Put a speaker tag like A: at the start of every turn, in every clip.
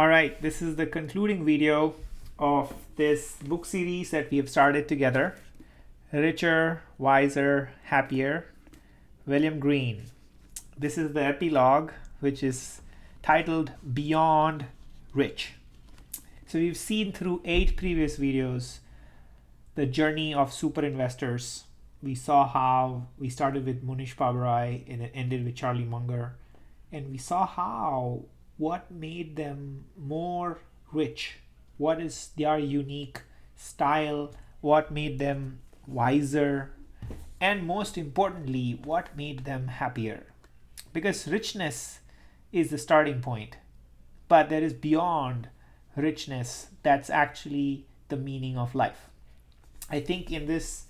A: All right, this is the concluding video of this book series that we have started together. Richer, Wiser, Happier, William Green. This is the epilogue, which is titled Beyond Rich. So we've seen through 8 previous videos the journey of super investors. We saw how we started with Munish Pabrai and it ended with Charlie Munger. And we saw how what made them more rich, what is their unique style, what made them wiser, and most importantly, what made them happier. Because richness is the starting point, but there is beyond richness that's actually the meaning of life. I think in this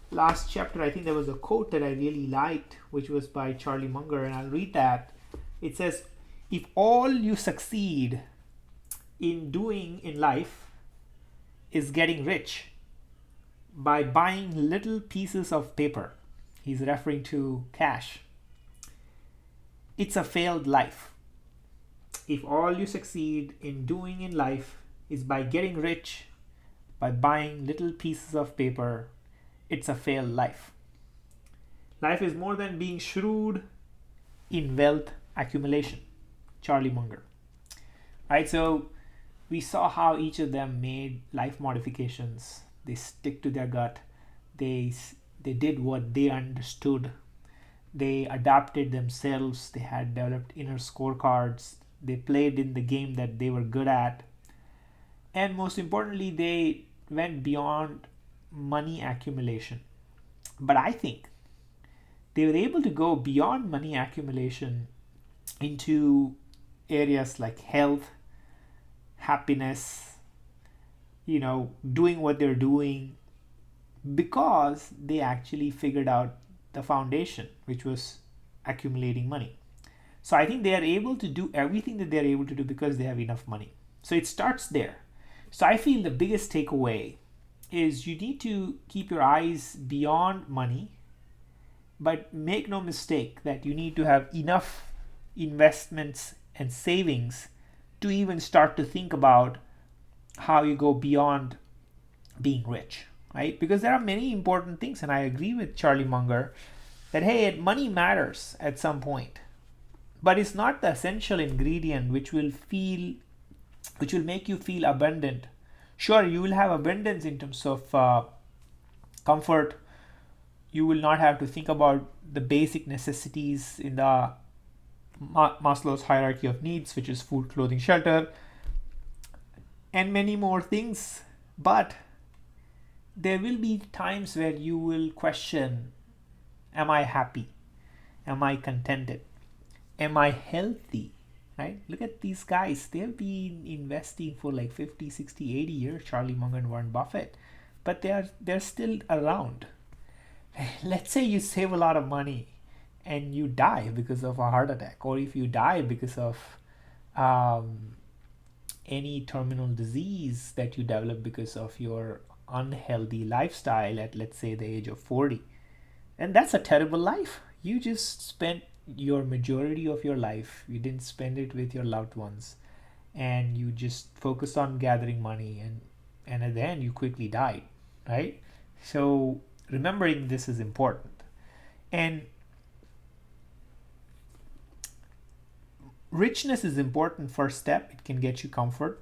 A: last chapter, I think there was a quote that I really liked, which was by Charlie Munger, and I'll read that. It says, if all you succeed in doing in life is getting rich by buying little pieces of paper, he's referring to cash, it's a failed life. If all you succeed in doing in life is by getting rich by buying little pieces of paper, it's a failed life. Life is more than being shrewd in wealth accumulation. Charlie Munger. Right, so we saw how each of them made life modifications. They stick to their gut. They did what they understood. They adapted themselves. They had developed inner scorecards. They played in the game that they were good at. And most importantly, they went beyond money accumulation. But I think they were able to go beyond money accumulation into areas like health, happiness, doing what they're doing, because they actually figured out the foundation, which was accumulating money. So I think they are able to do everything that they're able to do because they have enough money. So it starts there. So I feel the biggest takeaway is you need to keep your eyes beyond money, but make no mistake that you need to have enough investments and savings to even start to think about how you go beyond being rich, right? Because there are many important things, and I agree with Charlie Munger that hey, money matters at some point, but it's not the essential ingredient which will make you feel abundant. Sure, you will have abundance in terms of comfort. You will not have to think about the basic necessities in the Maslow's hierarchy of needs, which is food, clothing, shelter, and many more things. But there will be times where you will question, am I happy? Am I contented? Am I healthy? Right? Look at these guys. They've been investing for like 50, 60, 80 years, Charlie Munger and Warren Buffett, but they're still around. Let's say you save a lot of money and you die because of a heart attack, or if you die because of any terminal disease that you develop because of your unhealthy lifestyle at, let's say, the age of 40. And that's a terrible life. You just spent your majority of your life, you didn't spend it with your loved ones, and you just focused on gathering money, and at the end you quickly died, right? So remembering this is important. And richness is important first step. It can get you comfort,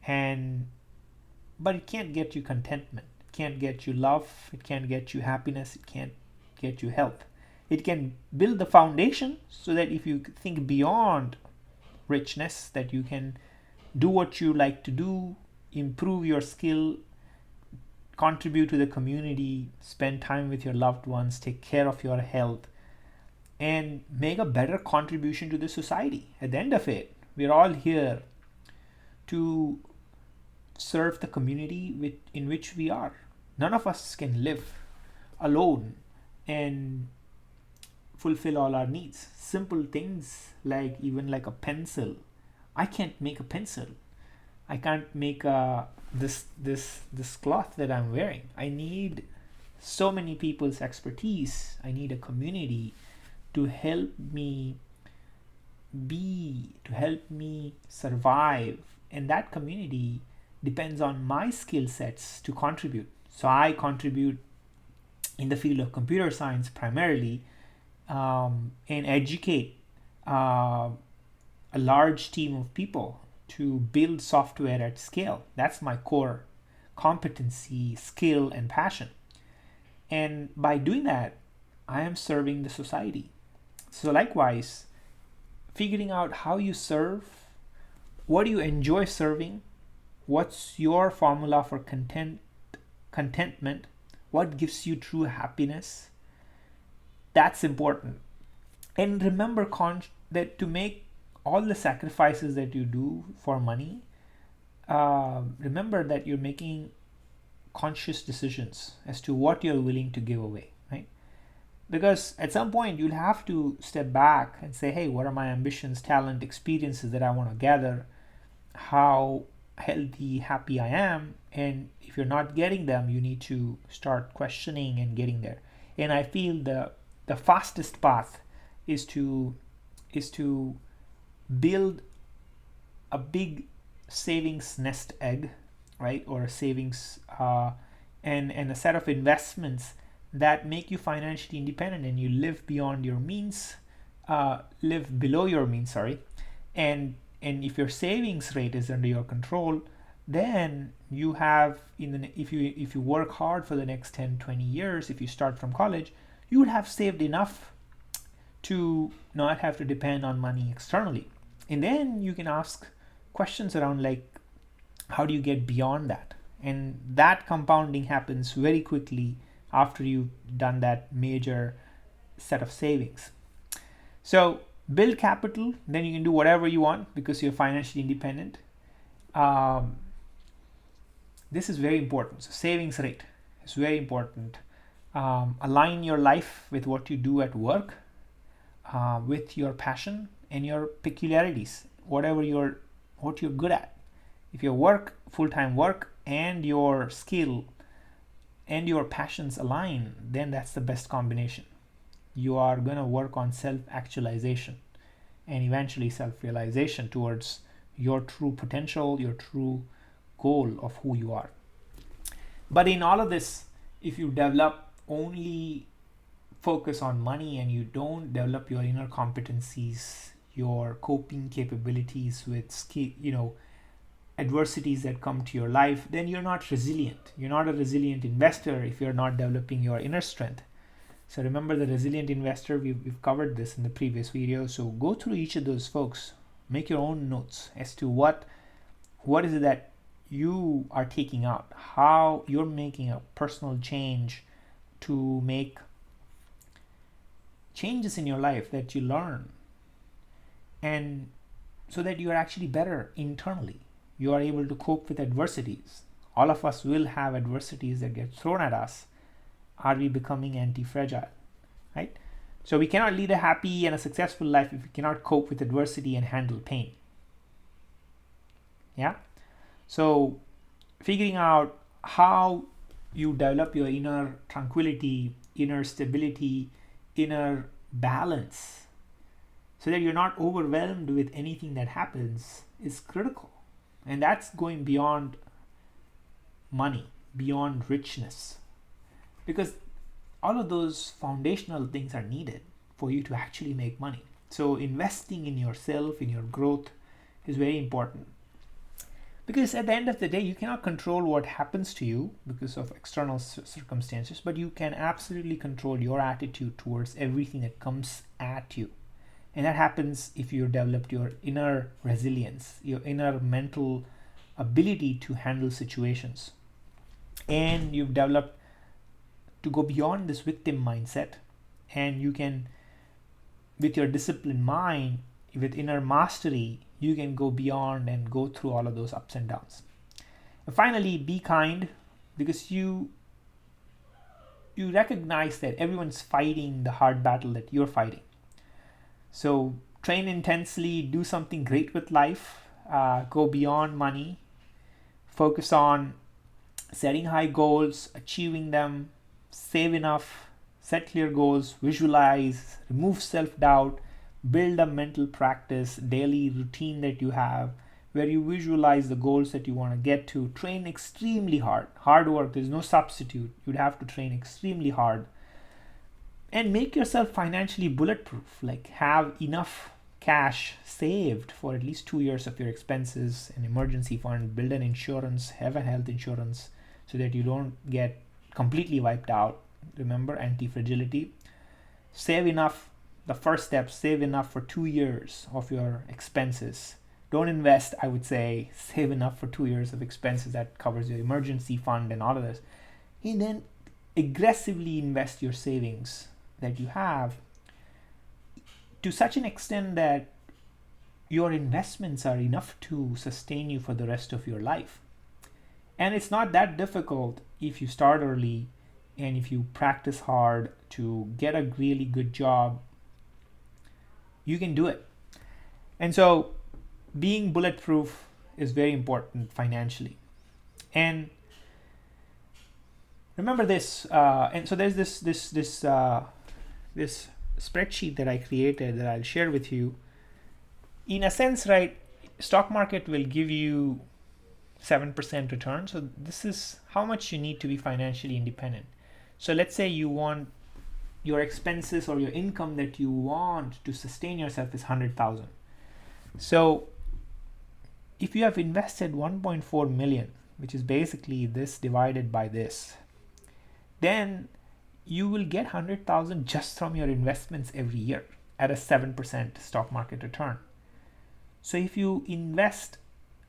A: but it can't get you contentment. It can't get you love. It can't get you happiness. It can't get you health. It can build the foundation so that if you think beyond richness, that you can do what you like to do, improve your skill, contribute to the community, spend time with your loved ones, take care of your health, and make a better contribution to the society. At the end of it, we're all here to serve the community in which we are. None of us can live alone and fulfill all our needs. Simple things like even like a pencil. I can't make a pencil. I can't make this cloth that I'm wearing. I need so many people's expertise. I need a community to help me be, to help me survive. And that community depends on my skill sets to contribute. So I contribute in the field of computer science primarily, and educate a large team of people to build software at scale. That's my core competency, skill, and passion. And by doing that, I am serving the society. So likewise, figuring out how you serve, what do you enjoy serving, what's your formula for contentment, what gives you true happiness, that's important. And remember that to make all the sacrifices that you do for money, remember that you're making conscious decisions as to what you're willing to give away, right? Because at some point you'll have to step back and say, hey, what are my ambitions, talent, experiences that I want to gather? How healthy, happy I am? And if you're not getting them, you need to start questioning and getting there. And I feel the fastest path is to build a big savings nest egg, right? Or a savings and a set of investments that make you financially independent, and you live beyond your means, live below your means, sorry. And if your savings rate is under your control, then you have, if you work hard for the next 10-20 years, if you start from college, you would have saved enough to not have to depend on money externally. And then you can ask questions around like, how do you get beyond that? And that compounding happens very quickly after you've done that major set of savings. So build capital, then you can do whatever you want because you're financially independent. This is very important. So savings rate is very important. Align your life with what you do at work, with your passion and your peculiarities, what you're good at. If your work, full-time work, and your skill and your passions align, then that's the best combination. You are going to work on self-actualization and eventually self-realization towards your true potential, your true goal of who you are. But in all of this, if you develop only focus on money and you don't develop your inner competencies, your coping capabilities with skill, adversities that come to your life, then you're not resilient. You're not a resilient investor if you're not developing your inner strength. So remember the resilient investor, we've covered this in the previous video. So go through each of those folks, make your own notes as to what is it that you are taking out, how you're making a personal change to make changes in your life that you learn, and so that you are actually better internally. You are able to cope with adversities. All of us will have adversities that get thrown at us. Are we becoming anti-fragile, right? So we cannot lead a happy and a successful life if we cannot cope with adversity and handle pain. Yeah. So figuring out how you develop your inner tranquility, inner stability, inner balance, so that you're not overwhelmed with anything that happens is critical. And that's going beyond money, beyond richness. Because all of those foundational things are needed for you to actually make money. So investing in yourself, in your growth is very important. Because at the end of the day, you cannot control what happens to you because of external circumstances, but you can absolutely control your attitude towards everything that comes at you. And that happens if you developed your inner resilience, your inner mental ability to handle situations. And you've developed to go beyond this victim mindset. And you can, with your disciplined mind, with inner mastery, you can go beyond and go through all of those ups and downs. And finally, be kind, because you recognize that everyone's fighting the hard battle that you're fighting. So train intensely, do something great with life, go beyond money, focus on setting high goals, achieving them, save enough, set clear goals, visualize, remove self-doubt, Build a mental practice, daily routine that you have where you visualize the goals that you want to get to. Train extremely hard. Hard work, there's no substitute. You'd have to train extremely hard. And make yourself financially bulletproof. Like, have enough cash saved for at least 2 years of your expenses, an emergency fund, build an insurance, have a health insurance so that you don't get completely wiped out. Remember, anti-fragility. Save enough. The first step, save enough for 2 years of your expenses. Don't invest, I would say. Save enough for 2 years of expenses. That covers your emergency fund and all of this. And then aggressively invest your savings that you have to such an extent that your investments are enough to sustain you for the rest of your life. And it's not that difficult if you start early and if you practice hard to get a really good job. You can do it. And so being bulletproof is very important financially. And remember this, and so there's this spreadsheet that I created that I'll share with you. In a sense, right, stock market will give you 7% return. So this is how much you need to be financially independent. So let's say you want your expenses or your income that you want to sustain yourself is 100,000. So if you have invested 1.4 million, which is basically this divided by this, then you will get 100,000 just from your investments every year at a 7% stock market return. So if you invest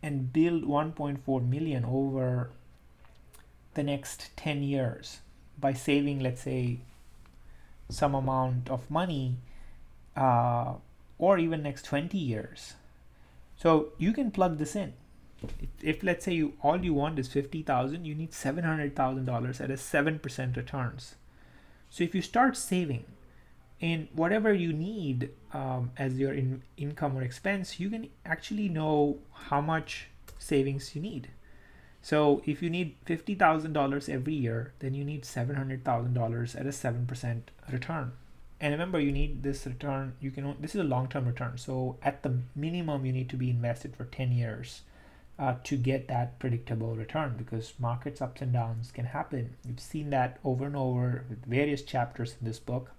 A: and build 1.4 million over the next 10 years by saving, let's say, some amount of money, or even next 20 years. So you can plug this in. If let's say all you want is 50,000, you need $700,000 at a 7% returns. So if you start saving in whatever you need as your income or expense, you can actually know how much savings you need. So if you need $50,000 every year, then you need $700,000 at a 7% return. And remember, you need this return. This is a long-term return. So at the minimum, you need to be invested for 10 years to get that predictable return, because markets ups and downs can happen. We've seen that over and over with various chapters in this book.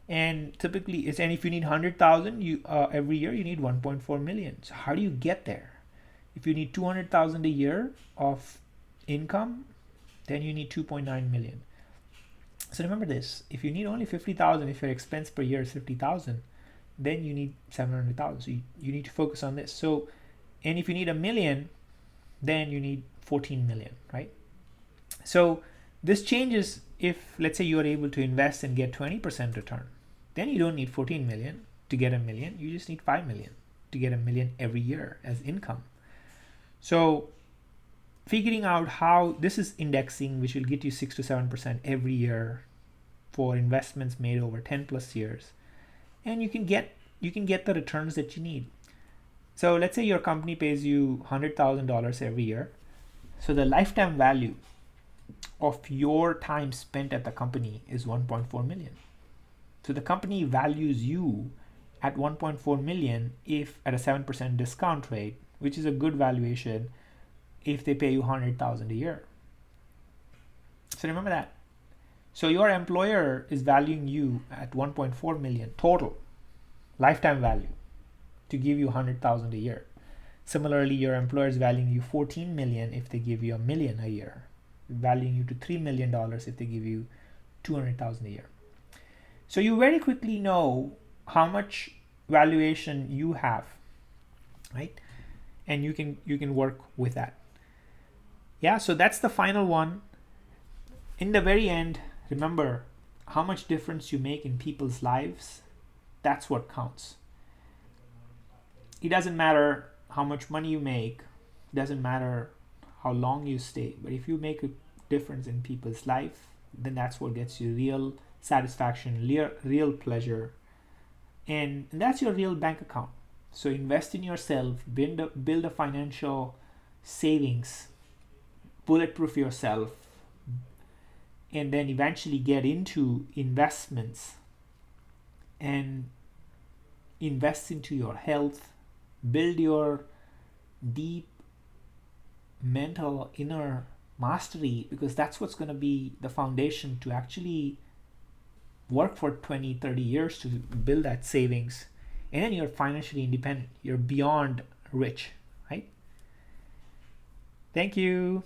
A: And typically, and if you need 100,000 every year, you need 1.4 million. So how do you get there? If you need 200,000 a year of income, then you need 2.9 million. So remember this: if you need only 50,000, if your expense per year is 50,000, then you need 700,000. So you need to focus on this. So, and if you need a million, then you need 14 million, right? So this changes if, let's say, you are able to invest and get 20% return. Then you don't need 14 million to get a million. You just need 5 million to get a million every year as income. So figuring out how this is indexing, which will get you 6 to 7% every year for investments made over 10 plus years, and you can get the returns that you need. So let's say your company pays you $100,000 every year. So the lifetime value of your time spent at the company is 1.4 million. So the company values you at 1.4 million if at a 7% discount rate, which is a good valuation if they pay you 100,000 a year. So remember that. So your employer is valuing you at 1.4 million total lifetime value to give you 100,000 a year. Similarly, your employer is valuing you 14 million if they give you $1 million a year, valuing you to $3 million if they give you 200,000 a year. So you very quickly know how much valuation you have, right? And you can work with that. Yeah, so that's the final one. In the very end, remember how much difference you make in people's lives. That's what counts. It doesn't matter how much money you make. It doesn't matter how long you stay. But if you make a difference in people's life, then that's what gets you real satisfaction, real pleasure. And that's your real bank account. So invest in yourself, build a financial savings, bulletproof yourself, and then eventually get into investments and invest into your health, build your deep mental inner mastery, because that's what's going to be the foundation to actually work for 20-30 years to build that savings, and then you're financially independent. You're beyond rich, right? Thank you.